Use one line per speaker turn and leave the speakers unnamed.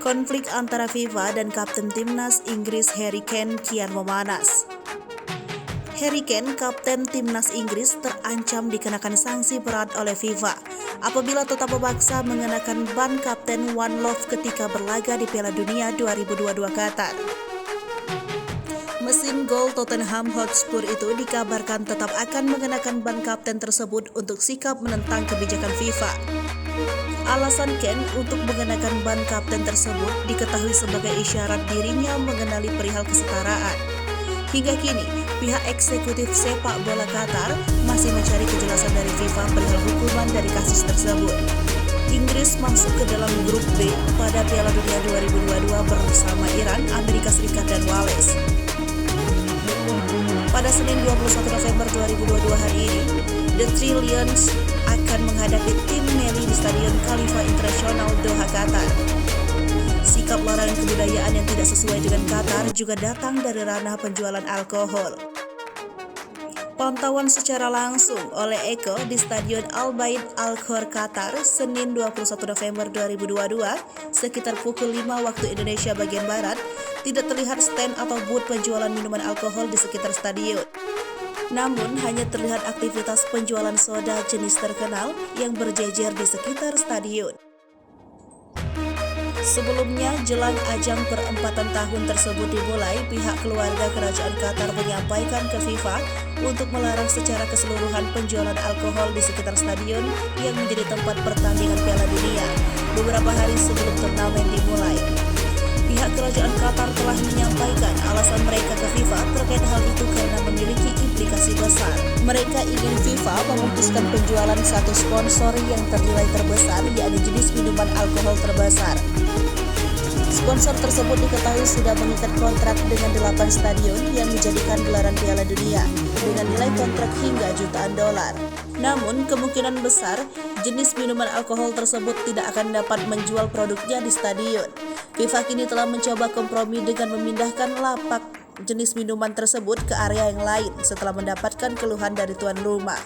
Konflik antara FIFA dan Kapten Timnas Inggris Harry Kane kian memanas. Harry Kane, Kapten Timnas Inggris, terancam dikenakan sanksi berat oleh FIFA apabila tetap memaksa mengenakan ban Kapten One Love ketika berlaga di Piala Dunia 2022 Qatar. Mesin gol Tottenham Hotspur itu dikabarkan tetap akan mengenakan ban kapten tersebut untuk sikap menentang kebijakan FIFA. Alasan Kane untuk mengenakan ban kapten tersebut diketahui sebagai isyarat dirinya mengenali perihal kesetaraan. Hingga kini, pihak eksekutif sepak bola Qatar masih mencari kejelasan dari FIFA perihal hukuman dari kasus tersebut. Inggris masuk ke dalam grup B pada Piala Dunia 2022 bersama Iran, Amerika Serikat, dan Wales. Pada Senin 21 November 2022 hari ini, The Three Lions akan menghadapi tim Mali di Stadion Khalifa Internasional Doha, Qatar. Sikap larangan kebudayaan yang tidak sesuai dengan Qatar juga datang dari ranah penjualan alkohol. Pantauan secara langsung oleh Eko di Stadion Al Bayt Al Khor Qatar, Senin 21 November 2022, sekitar pukul 5 waktu Indonesia bagian Barat, tidak terlihat stand atau booth penjualan minuman alkohol di sekitar stadion. Namun, hanya terlihat aktivitas penjualan soda jenis terkenal yang berjejer di sekitar stadion. Sebelumnya, jelang ajang perempatan tahun tersebut dimulai, pihak keluarga kerajaan Qatar menyampaikan ke FIFA untuk melarang secara keseluruhan penjualan alkohol di sekitar stadion yang menjadi tempat pertandingan Piala Dunia beberapa hari sebelum turnamen dimulai. Pihak kerajaan Qatar telah menyampaikan alasan mereka ke FIFA terkait hal itu karena memiliki implikasi besar. Mereka ingin FIFA memutuskan penjualan satu sponsor yang ternilai terbesar, yakni jenis minuman alkohol terbesar. Sponsor tersebut diketahui sudah mengikat kontrak dengan 8 stadion yang menjadikan gelaran Piala Dunia dengan nilai kontrak hingga jutaan dolar. Namun, kemungkinan besar jenis minuman alkohol tersebut tidak akan dapat menjual produknya di stadion. FIFA kini telah mencoba kompromi dengan memindahkan lapak jenis minuman tersebut ke area yang lain setelah mendapatkan keluhan dari tuan rumah.